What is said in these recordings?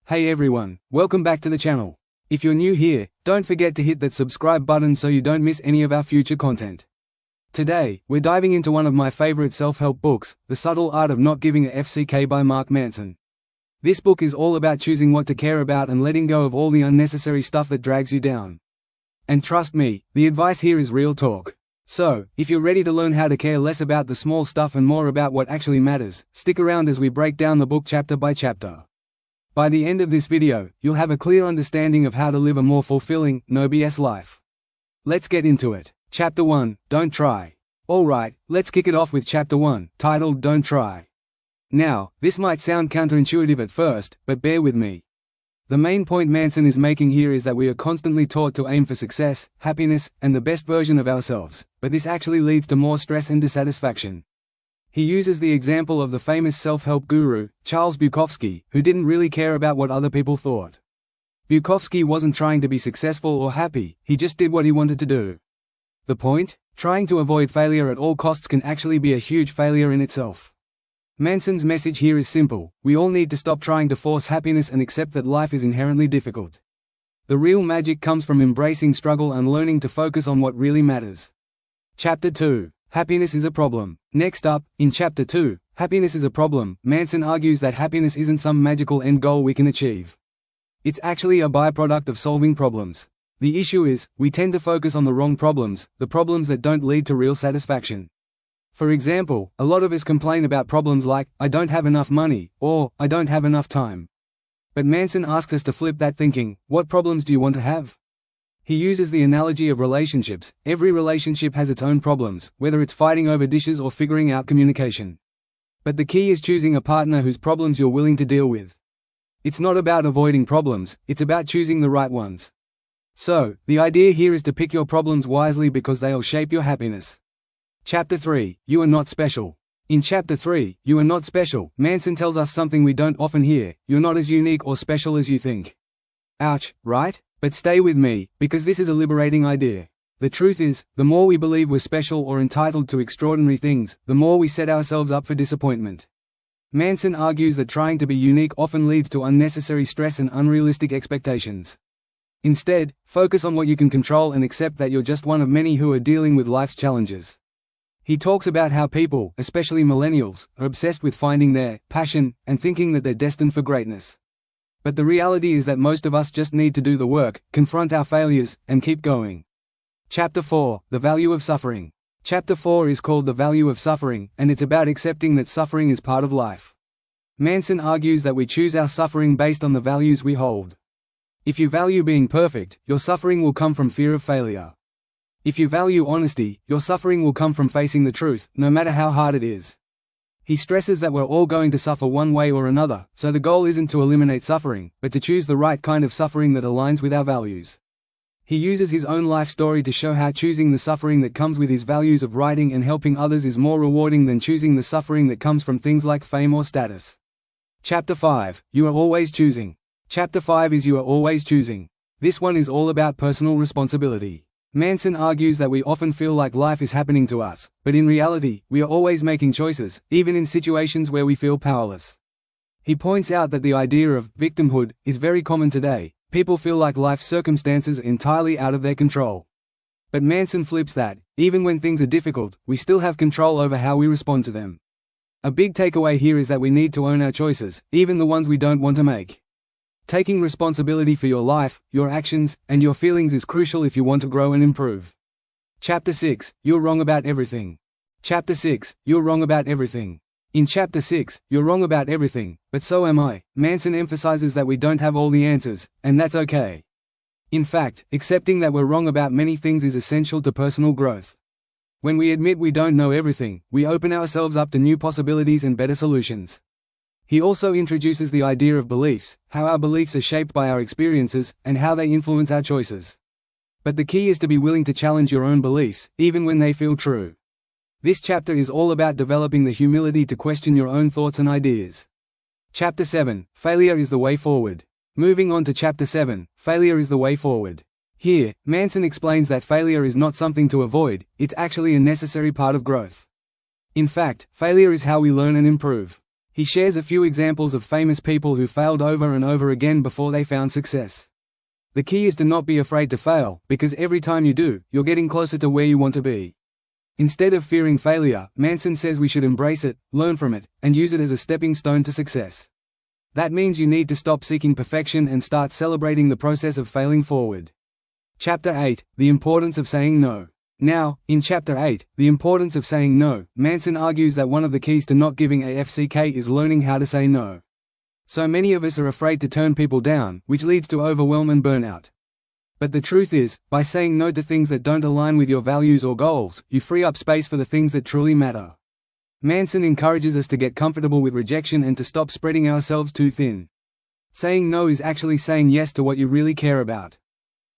Hey everyone, welcome back to the channel. If you're new here, don't forget to hit that subscribe button so you don't miss any of our future content. Today, we're diving into one of my favorite self-help books, The Subtle Art of Not Giving a FCK by Manson. This book is all about choosing what to care about and letting go of all the unnecessary stuff that drags you down. And trust me, the advice here is real talk. So, if you're ready to learn how to care less about the small stuff and more about what actually matters, stick around as we break down the book chapter by chapter. By the end of this video, you'll have a clear understanding of how to live a more fulfilling, no BS life. Let's get into it. Chapter 1, Don't Try. Alright, let's kick it off with Chapter 1, titled Don't Try. Now, this might sound counterintuitive at first, but bear with me. The main point Manson is making here is that we are constantly taught to aim for success, happiness, and the best version of ourselves, but this actually leads to more stress and dissatisfaction. He uses the example of the famous self-help guru, Charles Bukowski, who didn't really care about what other people thought. Bukowski wasn't trying to be successful or happy, he just did what he wanted to do. The point? Trying to avoid failure at all costs can actually be a huge failure in itself. Manson's message here is simple: we all need to stop trying to force happiness and accept that life is inherently difficult. The real magic comes from embracing struggle and learning to focus on what really matters. Chapter 2. Happiness is a problem. Next up, in Chapter 2, Happiness is a Problem, Manson argues that happiness isn't some magical end goal we can achieve. It's actually a byproduct of solving problems. The issue is, we tend to focus on the wrong problems, the problems that don't lead to real satisfaction. For example, a lot of us complain about problems like, I don't have enough money, or, I don't have enough time. But Manson asks us to flip that thinking: what problems do you want to have? He uses the analogy of relationships. Every relationship has its own problems, whether it's fighting over dishes or figuring out communication. But the key is choosing a partner whose problems you're willing to deal with. It's not about avoiding problems, it's about choosing the right ones. So, the idea here is to pick your problems wisely because they'll shape your happiness. Chapter 3, You Are Not Special. In Chapter 3, You Are Not Special, Manson tells us something we don't often hear: you're not as unique or special as you think. Ouch, right? But stay with me, because this is a liberating idea. The truth is, the more we believe we're special or entitled to extraordinary things, the more we set ourselves up for disappointment. Manson argues that trying to be unique often leads to unnecessary stress and unrealistic expectations. Instead, focus on what you can control and accept that you're just one of many who are dealing with life's challenges. He talks about how people, especially millennials, are obsessed with finding their passion and thinking that they're destined for greatness. But the reality is that most of us just need to do the work, confront our failures, and keep going. Chapter 4, The Value of Suffering. Chapter 4 is called The Value of Suffering, and it's about accepting that suffering is part of life. Manson argues that we choose our suffering based on the values we hold. If you value being perfect, your suffering will come from fear of failure. If you value honesty, your suffering will come from facing the truth, no matter how hard it is. He stresses that we're all going to suffer one way or another, so the goal isn't to eliminate suffering, but to choose the right kind of suffering that aligns with our values. He uses his own life story to show how choosing the suffering that comes with his values of writing and helping others is more rewarding than choosing the suffering that comes from things like fame or status. Chapter 5, You Are Always Choosing. Chapter 5 is You Are Always Choosing. This one is all about personal responsibility. Manson argues that we often feel like life is happening to us, but in reality, we are always making choices, even in situations where we feel powerless. He points out that the idea of victimhood is very common today. People feel like life's circumstances are entirely out of their control. But Manson flips that: even when things are difficult, we still have control over how we respond to them. A big takeaway here is that we need to own our choices, even the ones we don't want to make. Taking responsibility for your life, your actions, and your feelings is crucial if you want to grow and improve. Chapter 6, You're Wrong About Everything. Chapter 6, You're Wrong About Everything. In Chapter 6, You're Wrong About Everything, but so am I, Manson emphasizes that we don't have all the answers, and that's okay. In fact, accepting that we're wrong about many things is essential to personal growth. When we admit we don't know everything, we open ourselves up to new possibilities and better solutions. He also introduces the idea of beliefs, how our beliefs are shaped by our experiences, and how they influence our choices. But the key is to be willing to challenge your own beliefs, even when they feel true. This chapter is all about developing the humility to question your own thoughts and ideas. Chapter 7, Failure is the Way Forward. Moving on to Chapter 7, Failure is the Way Forward. Here, Manson explains that failure is not something to avoid, it's actually a necessary part of growth. In fact, failure is how we learn and improve. He shares a few examples of famous people who failed over and over again before they found success. The key is to not be afraid to fail, because every time you do, you're getting closer to where you want to be. Instead of fearing failure, Manson says we should embrace it, learn from it, and use it as a stepping stone to success. That means you need to stop seeking perfection and start celebrating the process of failing forward. Chapter 8: The Importance of Saying No. Now, in Chapter 8, The Importance of Saying No, Manson argues that one of the keys to not giving a FCK is learning how to say no. So many of us are afraid to turn people down, which leads to overwhelm and burnout. But the truth is, by saying no to things that don't align with your values or goals, you free up space for the things that truly matter. Manson encourages us to get comfortable with rejection and to stop spreading ourselves too thin. Saying no is actually saying yes to what you really care about.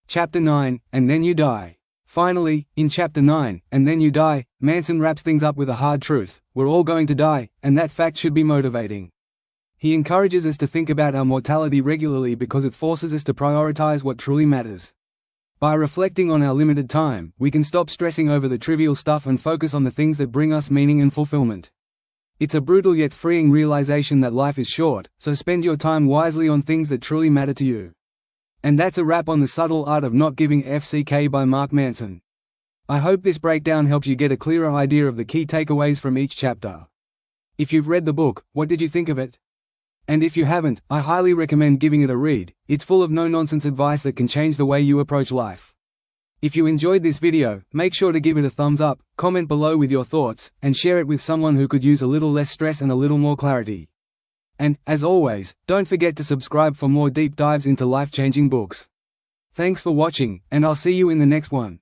Chapter 9, And Then You Die. Finally, in Chapter 9, And Then You Die, Manson wraps things up with a hard truth: we're all going to die, and that fact should be motivating. He encourages us to think about our mortality regularly because it forces us to prioritize what truly matters. By reflecting on our limited time, we can stop stressing over the trivial stuff and focus on the things that bring us meaning and fulfillment. It's a brutal yet freeing realization that life is short, so spend your time wisely on things that truly matter to you. And that's a wrap on The Subtle Art of Not Giving FCK by Mark Manson. I hope this breakdown helps you get a clearer idea of the key takeaways from each chapter. If you've read the book, what did you think of it? And if you haven't, I highly recommend giving it a read. It's full of no-nonsense advice that can change the way you approach life. If you enjoyed this video, make sure to give it a thumbs up, comment below with your thoughts, and share it with someone who could use a little less stress and a little more clarity. And, as always, don't forget to subscribe for more deep dives into life-changing books. Thanks for watching, and I'll see you in the next one.